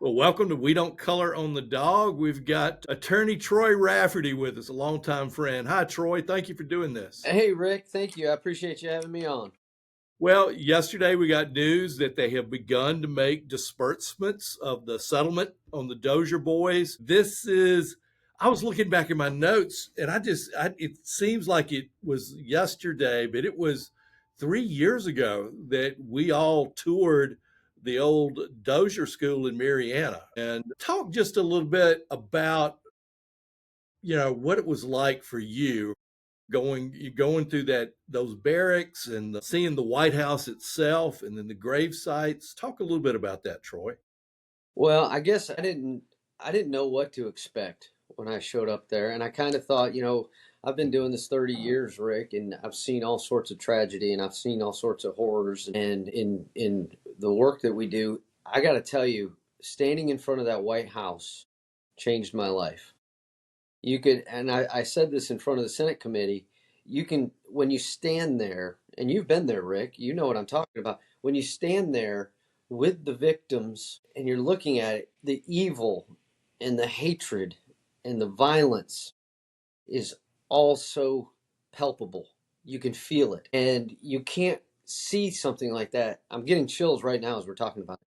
Well, welcome to We Don't Color on the Dog. We've got attorney Troy Rafferty with us, a longtime friend. Hi, Troy. Thank you for doing this. Hey, Rick, thank you. I appreciate you having me on. Well, yesterday we got news that they have begun to make disbursements of the settlement on the Dozier boys. I was looking back in my notes and it seems like it was yesterday, but it was 3 years ago that we all toured the old Dozier School in Marianna and talk just a little bit about, what it was like for you going through those barracks and seeing the White House itself and then the grave sites. Talk a little bit about that, Troy. Well, I guess I didn't know what to expect when I showed up there, and I kind of thought, I've been doing this 30 years, Rick, and I've seen all sorts of tragedy and I've seen all sorts of horrors, and in the work that we do, I got to tell you, standing in front of that White House changed my life. You could, and I said this in front of the Senate committee, you can, when you stand there, and you've been there, Rick, you know what I'm talking about. When you stand there with the victims and you're looking at it, the evil and the hatred and the violence is all so palpable. You can feel it. And you can't see something like that. I'm getting chills right now as we're talking about it.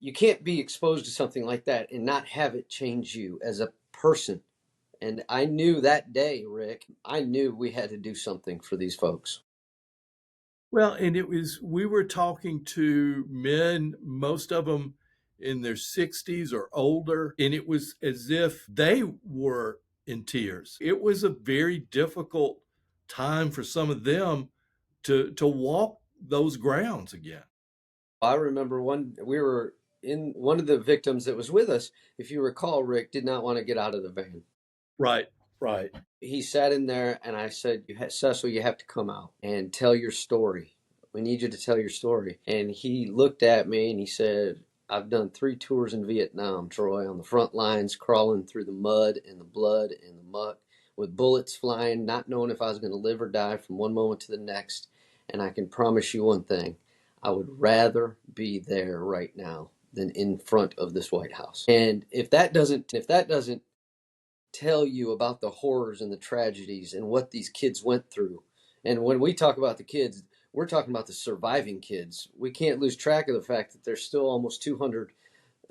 You can't be exposed to something like that and not have it change you as a person. And I knew that day, Rick, I knew we had to do something for these folks. Well, and we were talking to men, most of them in their 60s or older, and it was as if they were in tears. It was a very difficult time for some of them to walk those grounds again. I remember we were in one of the victims that was with us, if you recall, Rick, did not want to get out of the van. Right, right. He sat in there and I said, Cecil, you have to come out and tell your story. We need you to tell your story. And he looked at me and he said, I've done 3 tours in Vietnam, Troy, on the front lines, crawling through the mud and the blood and the muck with bullets flying, not knowing if I was going to live or die from one moment to the next. And I can promise you one thing, I would rather be there right now than in front of this White House. And if that doesn't tell you about the horrors and the tragedies and what these kids went through. And when we talk about the kids, we're talking about the surviving kids. We can't lose track of the fact that there's still almost 200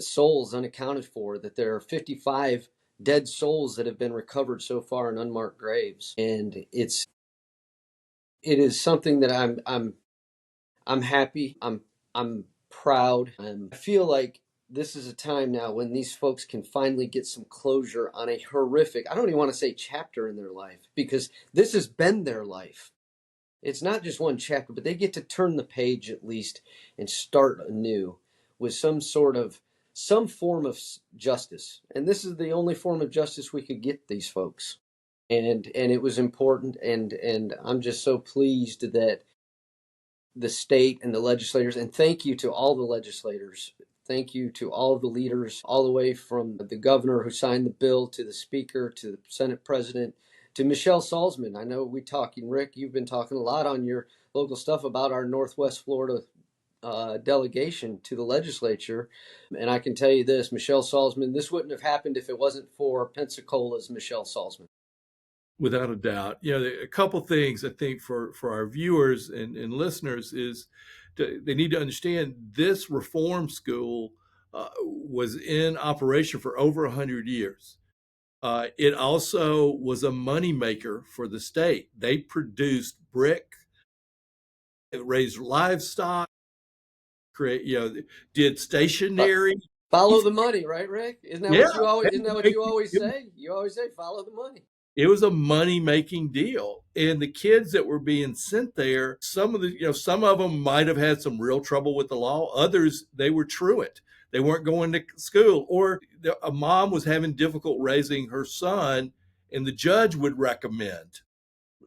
souls unaccounted for, that there are 55 dead souls that have been recovered so far in unmarked graves. And it is something that I'm happy. I'm proud. I feel like this is a time now when these folks can finally get some closure on a horrific, I don't even want to say chapter in their life, because this has been their life. It's not just one chapter, but they get to turn the page at least and start anew with some form of justice. And this is the only form of justice we could get these folks. And it was important, and I'm just so pleased that the state and the legislators, and thank you to all the legislators. Thank you to all of the leaders, all the way from the governor who signed the bill to the speaker to the Senate president to Michelle Salzman. I know Rick, you've been talking a lot on your local stuff about our Northwest Florida delegation to the legislature. And I can tell you this, Michelle Salzman, this wouldn't have happened if it wasn't for Pensacola's Michelle Salzman. Without a doubt. A couple things I think for our viewers and listeners is they need to understand this reform school was in operation for over 100 years. It also was a moneymaker for the state. They produced brick, raised livestock, did But stationery. follow the money, right, Rick? Isn't that Yeah, what you always? Isn't that what you always say? You always say, follow the money. it was a money making deal. And the kids that were being sent there, some of them might have had some real trouble with the law. Others, they were truant. They weren't going to school, or a mom was having difficult raising her son, and the judge would recommend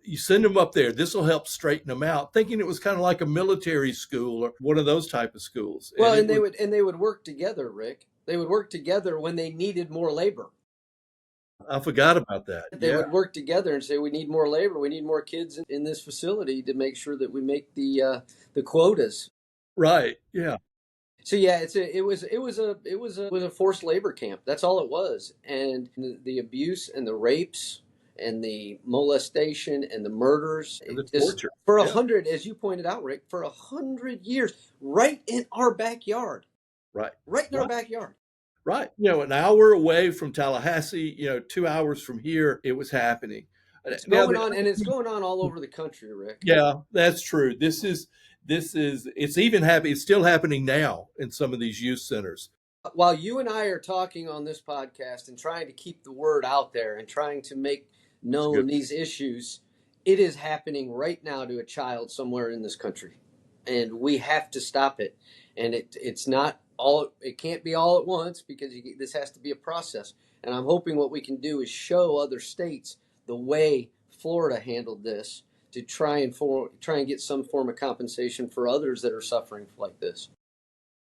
you send them up there. This will help straighten them out, thinking it was kind of like a military school or one of those type of schools. Well, And it and they was, would and they would work together, Rick. They would work together when they needed more labor. I forgot about that. They Yeah, would work together and say, "We need more labor. We need more kids in this facility to make sure that we make the quotas." right. Yeah. So yeah, it was a forced labor camp. That's all it was, and the abuse and the rapes and the molestation and the murders, And the it just torture. for a Yeah. hundred, as you pointed out, Rick, for 100 years, right in our backyard, Right. right in our Right. backyard. Right. An hour away from Tallahassee, 2 hours from here, it was happening. It's Now, going on, and it's going on all over the country, Rick. yeah, that's true. It's even happening. It's still happening now in some of these youth centers. While you and I are talking on this podcast and trying to keep the word out there and trying to make That's known good. these issues, it is happening right now to a child somewhere in this country. And we have to stop it. And it's not all, it can't be all at once because this has to be a process. And I'm hoping what we can do is show other states the way Florida handled this to try and get some form of compensation for others that are suffering like this.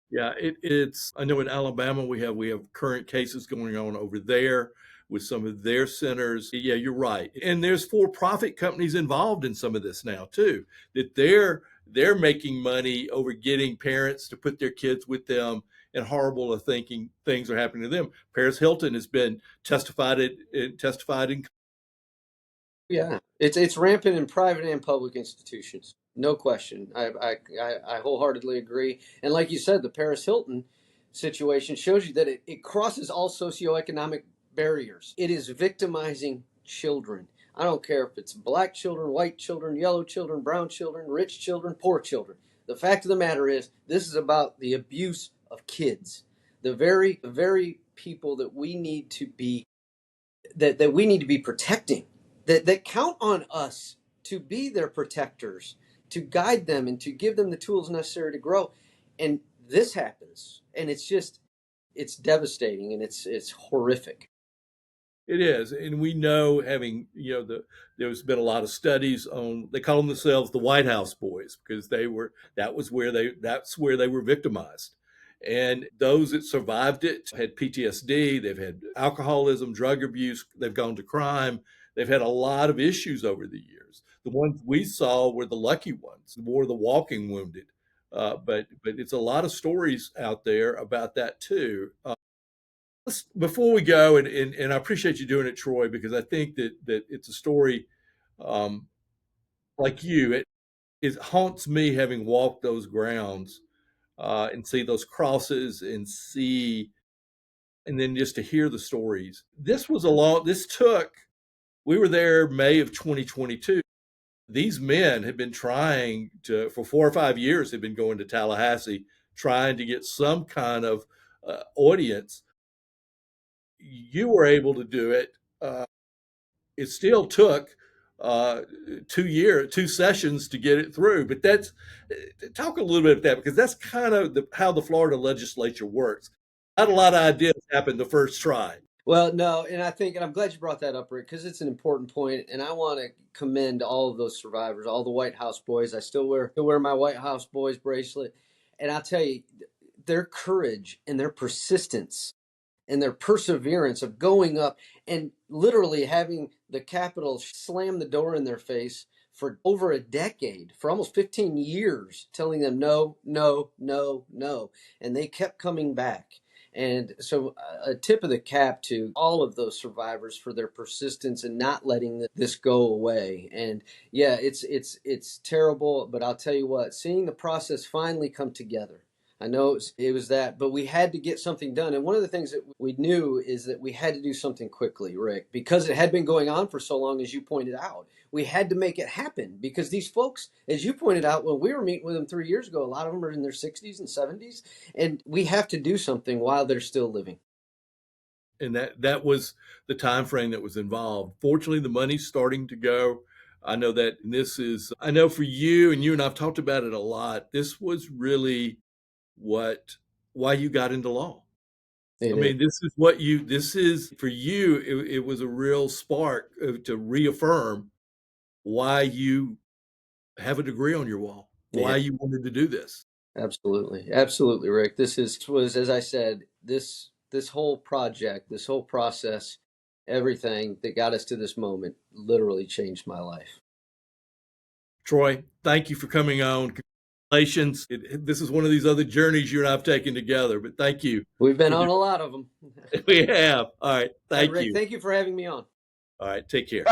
Yeah, it's. I know in Alabama we have current cases going on over there with some of their centers. Yeah, you're right. And there's for-profit companies involved in some of this now too. That they're making money over getting parents to put their kids with them, and horrible of thinking things are happening to them. Paris Hilton has been testified in. Yeah, it's rampant in private and public institutions, no question. I wholeheartedly agree. And like you said, the Paris Hilton situation shows you that it crosses all socioeconomic barriers. It is victimizing children. I don't care if it's black children, white children, yellow children, brown children, rich children, poor children. The fact of the matter is, this is about the abuse of kids, the very people that we need to be that we need to be protecting, that count on us to be their protectors, to guide them and to give them the tools necessary to grow. And this happens, and it's devastating, and it's horrific. It is, and we know, having there's been a lot of studies on. They call themselves the White House boys because that's where they were victimized, and those that survived it had PTSD. They've had alcoholism, drug abuse. They've gone to crime. They've had a lot of issues over the years. The ones we saw were the lucky ones, more the walking wounded. But it's a lot of stories out there about that too. Before we go, and I appreciate you doing it, Troy, because I think that it's a story, um, like you. It haunts me, having walked those grounds, and see those crosses, and then just to hear the stories. We were there May of 2022. These men had been trying to, for 4 or 5 years, had been going to Tallahassee, trying to get some kind of audience. You were able to do it. It still took uh, 2 sessions to get it through. But that's talk a little bit about that, because that's kind of how the Florida legislature works. Not a lot of ideas happen the first try. Well, no, and I'm glad you brought that up, Rick, because it's an important point, and I want to commend all of those survivors, all the White House boys. I still wear my White House boys bracelet, and I'll tell you, their courage and their persistence and their perseverance of going up and literally having the Capitol slam the door in their face for over a decade, for almost 15 years, telling them no, no, no, no. And they kept coming back. And so, a tip of the cap to all of those survivors for their persistence and not letting this go away. And yeah, it's terrible, but I'll tell you what, seeing the process finally come together, I know it was that, but we had to get something done. And one of the things that we knew is that we had to do something quickly, Rick, because it had been going on for so long, as you pointed out. We had to make it happen because these folks, as you pointed out, when we were meeting with them 3 years ago, a lot of them are in their 60s and 70s, and we have to do something while they're still living. And that was the time frame that was involved. Fortunately, the money's starting to go. I know that I know for you, and you and I've talked about it a lot. This was really what why you got into law. I It is. mean, this is for you. It was a real spark to reaffirm why you have a degree on your wall, Yeah, why you wanted to do this. absolutely. Absolutely, Rick. This was, as I said, this whole project, this whole process, everything that got us to this moment literally changed my life. Troy, thank you for coming on. This is one of these other journeys you and I have taken together, but thank you. We've been on a lot of them. We have. All right. Thank Rick, you. thank you for having me on. All right. Take care.